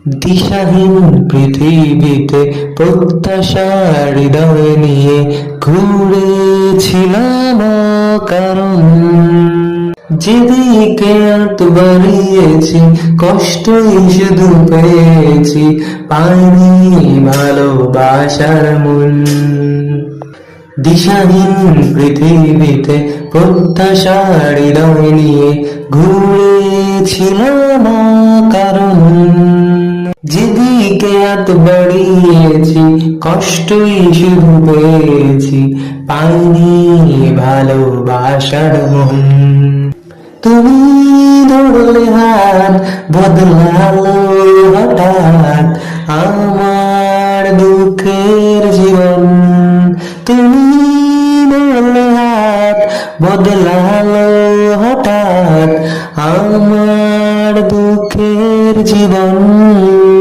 দিশাহীন পৃথিবীতে প্রত্যাশার হৃদয় নিয়ে ঘুরেছিলাম কারণ যেদিকে হাত বাড়িয়েছি কষ্টই শুধু পেয়েছি, পাইনি ভালোবাসার মূল। দিশাহীন পৃথিবীতে প্রত্যাশার হৃদয় নিয়ে ঘুরেছিলাম কারণ যেদিকে হাত বাড়িয়েছি কষ্টই শুধু পেয়েছি, পাইনি ভালোবাসার মন। তুমি ধরলে হাত বদলালো হঠাৎ আমার দুঃখের জীবন। তুমি ধরলে হাত বদলালো হঠাৎ আমার দুঃখের জীবন।